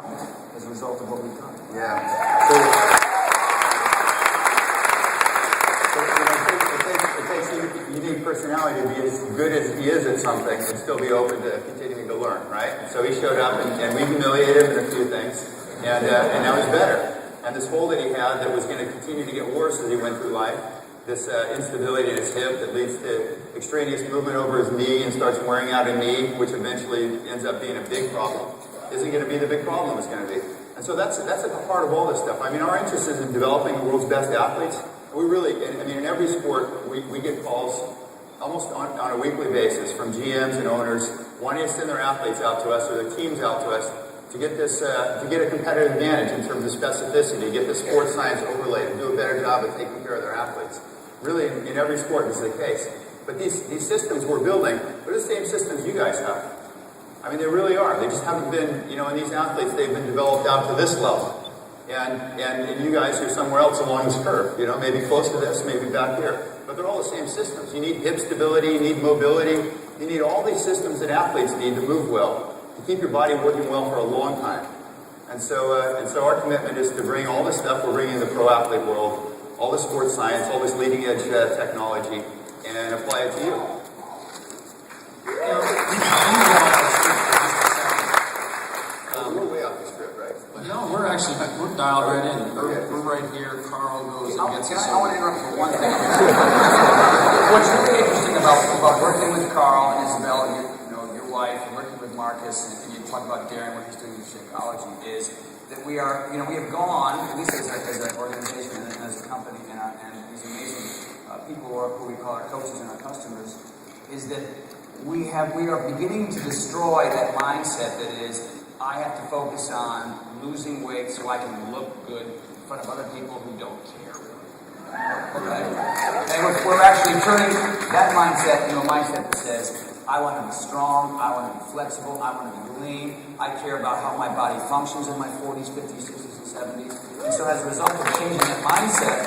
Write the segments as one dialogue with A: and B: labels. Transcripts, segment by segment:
A: as a result of what we've done.
B: Yeah. It takes a unique personality to be as good as he is at something and still be open to continuing to learn, right? And so he showed up and we humiliated him in a few things, and now he's better. And this hole that he had that was going to continue to get worse as he went through life, this instability in his hip that leads to extraneous movement over his knee and starts wearing out a knee, which eventually ends up being a big problem, isn't going to be the big problem it's going to be. And so that's at the heart of all this stuff. I mean, our interest is in developing the world's best athletes. We really, in every sport, we get calls almost on a weekly basis from GMs and owners wanting to send their athletes out to us or their teams out to us to get this, to get a competitive advantage in terms of specificity, get the sports science overlay, to do a better job of taking care of their athletes. Really, in every sport, this is the case. But these systems we're building, they're the same systems you guys have. I mean, they really are. They just haven't been, in these athletes, they've been developed out to this level. And you guys are somewhere else along this curve, maybe close to this, maybe back here. But they're all the same systems. You need hip stability, you need mobility, you need all these systems that athletes need to move well, to keep your body working well for a long time. And so our commitment is to bring all this stuff we're bringing in the pro athlete world, all the sports science, all this leading edge technology, and apply it to you. We're way off the script, right?
C: No, we're dialed right in. We're right here. Carl goes and gets us.
A: I want to interrupt for one thing. What's really interesting about working with Carl and Isabel, your wife, and working with Marcus, and you talk about Darren, what he's doing in Shakeology, is that we have gone, at least as an organization and as a company, and these amazing people who we call our coaches and our customers, is that we are beginning to destroy that mindset that is, I have to focus on losing weight so I can look good in front of other people who don't care. Okay? And we're actually turning that mindset into a mindset that says, I want to be strong, I want to be flexible, I want to be lean, I care about how my body functions in my 40s, 50s, 60s, and 70s. And so as a result of changing that mindset,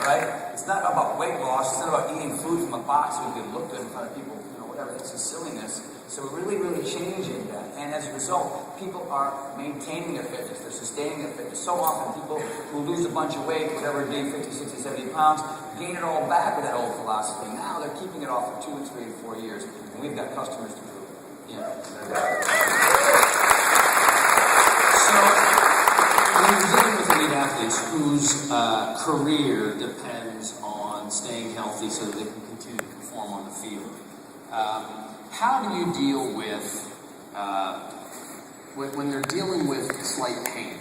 A: right, it's not about weight loss, it's not about eating food from a box so you can look good in front of people, whatever, it's a silliness. So we're really changing that. And as a result, people are maintaining their fitness, they're sustaining their fitness. So often people who lose a bunch of weight, whatever, gain 50, 60, 70 pounds, gain it all back with that old philosophy. Now they're keeping it off for 2 and 3 and 4 years. And we've got customers to prove it. Yeah.
C: So, when you're dealing with elite athletes whose career depends on staying healthy so that they can continue to perform on the field, how do you deal with when they're dealing with slight pain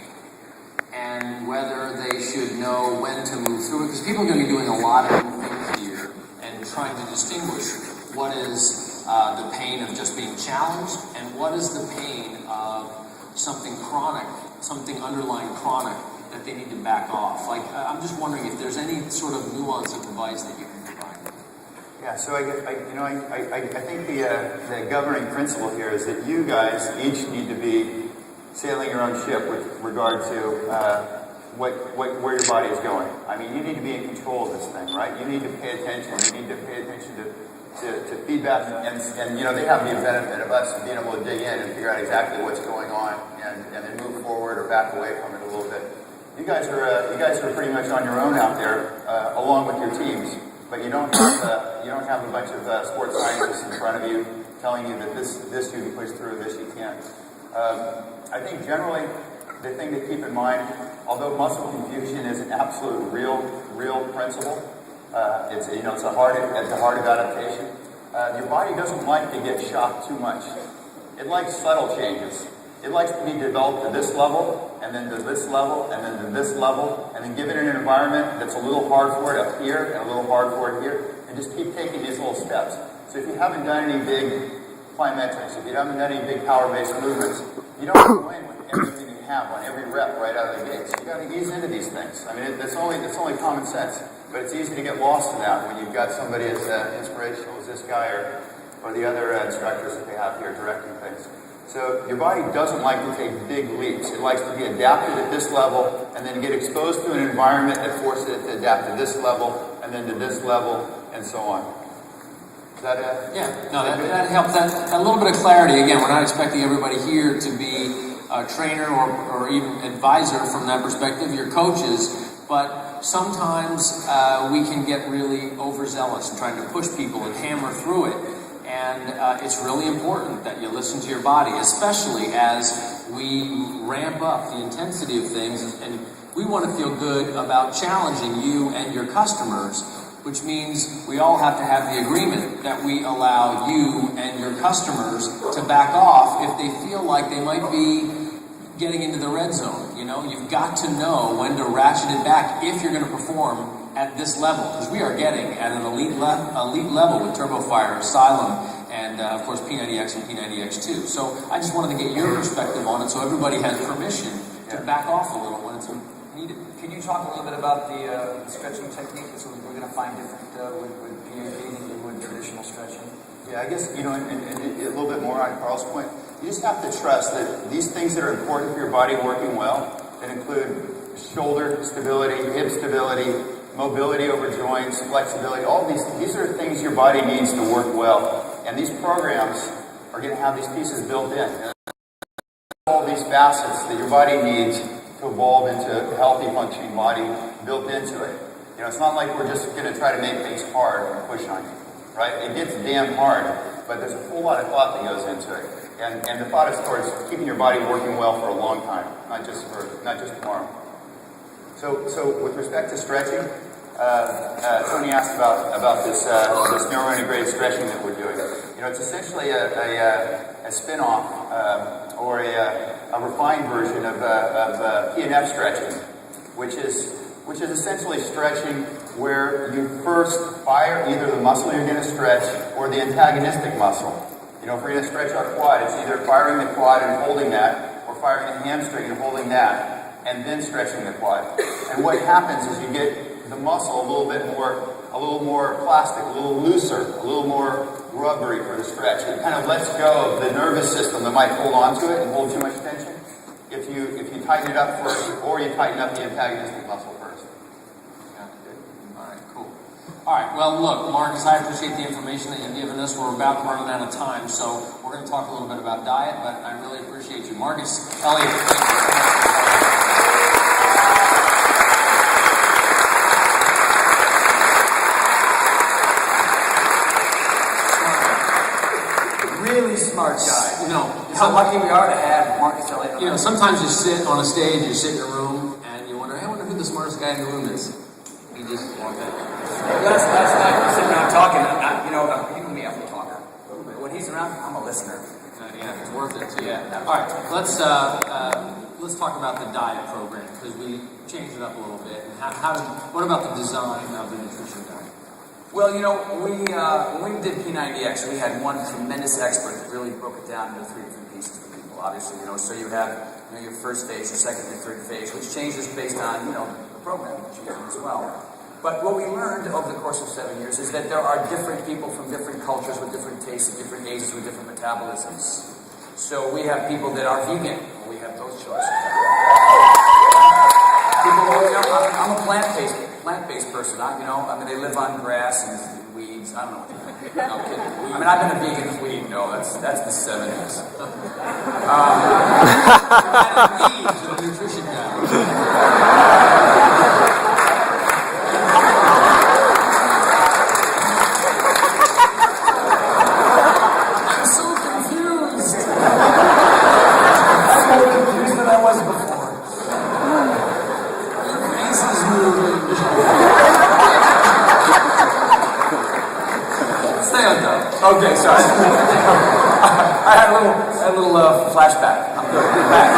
C: and whether they should know when to move through it? Because people are going to be doing a lot of things here and trying to distinguish what is the pain of just being challenged and what is the pain of something chronic, something underlying chronic that they need to back off. I'm just wondering if there's any sort of nuance of advice that you can provide.
B: Yeah, so I think the governing principle here is that you guys each need to be sailing your own ship with regard to where your body is going. I mean, you need to be in control of this thing, right? You need to pay attention. You need to pay attention to feedback, and they have the benefit of us being able to dig in and figure out exactly what's going on, and then move forward or back away from it a little bit. You guys are pretty much on your own out there, along with your teams. But you don't have a bunch of sports scientists in front of you telling you that this you can push through, this you can't. I think generally the thing to keep in mind, although muscle confusion is an absolute real principle, it's a hard adaptation. Your body doesn't like to get shocked too much. It likes subtle changes. It likes to be developed to this level, and then to this level, and then to this level, and then give it an environment that's a little hard for it up here, and a little hard for it here, and just keep taking these little steps. So if you haven't done any big plyometrics, if you haven't done any big power-based movements, you don't go in with everything you have on every rep right out of the gate. So you got to ease into these things. I mean, it's only common sense, but it's easy to get lost in that when you've got somebody as inspirational as this guy or the other instructors that they have here directing things. So your body doesn't like to take big leaps. It likes to be adapted at this level and then get exposed to an environment that forces it to adapt to this level and then to this level and so on. Is that
C: that helps. That a little bit of clarity. Again, we're not expecting everybody here to be trainer or even advisor from that perspective, your coaches, but sometimes we can get really overzealous and trying to push people and hammer through it. And it's really important that you listen to your body, especially as we ramp up the intensity of things. And we want to feel good about challenging you and your customers, which means we all have to have the agreement that we allow you and your customers to back off if they feel like they might be getting into the red zone. You know, you've got to know when to ratchet it back if you're going to perform at this level, because we are getting at an elite level with TurboFire, Asylum, and of course P90X and P90X2. So I just wanted to get your perspective on it, so everybody has permission to back off a little when it's needed.
A: Can you talk a little bit about the stretching technique? So we're going to find different with PMP than you would traditional stretching.
B: Yeah, I guess, you know, and a little bit more on Carl's point, you just have to trust that these things that are important for your body working well, that include shoulder stability, hip stability, mobility over joints, flexibility, all these are things your body needs to work well. And these programs are going to have these pieces built in. All these facets that your body needs to evolve into a healthy, functioning body built into it. You know, it's not like we're just going to try to make things hard and push on you, right? It gets damn hard, but there's a whole lot of thought that goes into it. And the thought is towards keeping your body working well for a long time, not just tomorrow. So with respect to stretching, Tony asked about this neurointegrated stretching that we're doing. You know, it's essentially a spin-off or a refined version of P90X stretching, which is essentially stretching where you first fire either the muscle you're going to stretch or the antagonistic muscle. You know, if we're going to stretch our quad, it's either firing the quad and holding that, or firing the hamstring and holding that, and then stretching the quad. And what happens is you get the muscle a little more plastic, a little looser, a little more rubbery for the stretch. It kind of lets go of the nervous system that might hold onto it and hold too much tension. If you tighten it up first, or you tighten up the antagonistic muscle first.
C: Yeah, good. All right, cool. All right, well, look, Marcus, I appreciate the information that you've given us. We're about to run out of time, so we're going to talk a little bit about diet, but I really appreciate you. Marcus, Elliot, thank you.
A: Really smart guy.
C: You know,
A: how lucky we are to have Marcus Elliot.
C: You know, sometimes you sit on a stage, you sit in a room, and you wonder, hey, I wonder who the smartest guy in the room is. He just walked in.
A: Last night, we're sitting around talking. You know me, I'm a talker. But when he's around, I'm a listener.
C: Yeah, it's worth it. So yeah. All right, let's talk about the diet program, because we changed it up a little bit. And what about the design of the nutrition diet?
A: Well, you know, when we did P90X, we had one tremendous expert that really broke it down into 3 different pieces for people. Obviously, you know, so you have your first phase, your second, your third phase, which changes based on the program that you're using as well. But what we learned over the course of 7 years is that there are different people from different cultures with different tastes at different ages with different metabolisms. So we have people that are vegan. We have those choices. People, I'm a plant-based person. They live on grass and weeds. I don't know what they think. No kidding. I mean, I've been a vegan with weed. No, that's the 70s.
C: Weeds in the nutrition diet.
A: Okay, sorry. I had a little flashback. I'm good. Back.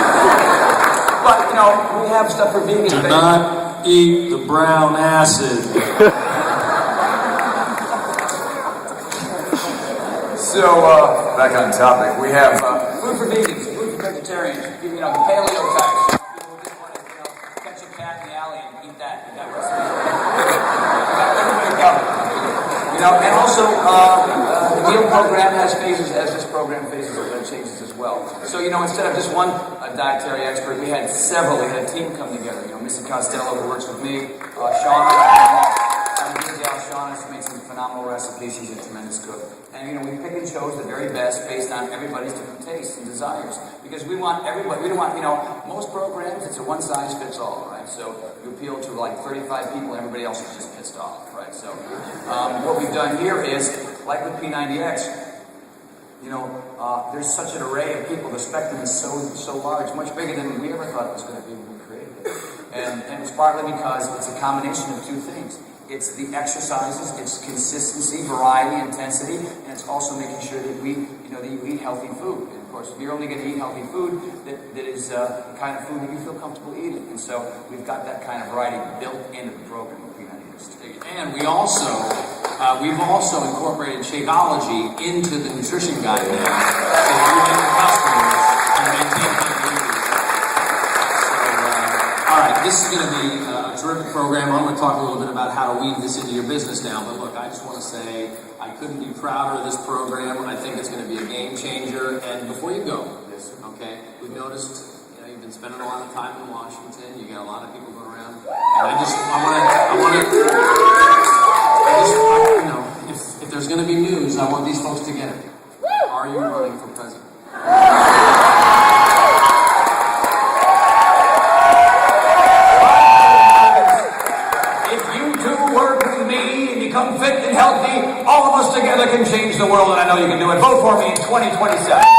A: But we have stuff for vegans.
C: Do not eat the brown acid.
A: So back on topic, we have food for vegans, food for vegetarians. The paleo types. People just want to catch a cat in the alley and eat that. That everybody covered. And also, the meal program has phases, as this program phases changes as well. So, instead of just one dietary expert, we had several. We had a team come together. Missy Costello, who works with me, Shauna, Shauna, makes some phenomenal recipes. She's a tremendous cook. And, you know, we pick and chose the very best based on everybody's different tastes and desires. Because we want everybody, we don't want, you know, most programs, it's a one-size-fits-all, right? So you appeal to like 35 people, everybody else is just pissed off, right? So what we've done here is, like with P90X, you know, there's such an array of people. The spectrum is so large, much bigger than we ever thought it was going to be when we created it. And it's partly because it's a combination of two things. It's the exercises, it's consistency, variety, intensity, and it's also making sure that that you eat healthy food. And of course, you're only going to eat healthy food that is the kind of food that you feel comfortable eating. And so we've got that kind of variety built into the program with P90X2.
C: And we've also incorporated Shakeology into the nutrition guide now. So you and your customers can maintain continuity. All right, this is going to be a terrific program. I'm going to talk a little bit about how to weave this into your business now. But look, I just want to say I couldn't be prouder of this program. I think it's going to be a game changer. And before you go, okay, we've noticed you've been spending a lot of time in Washington. You got a lot of people going around. And if there's going to be news, I want these folks to get it. Are you running for president?
A: Become fit and healthy, all of us together can change the world, and I know you can do it. Vote for me in 2027.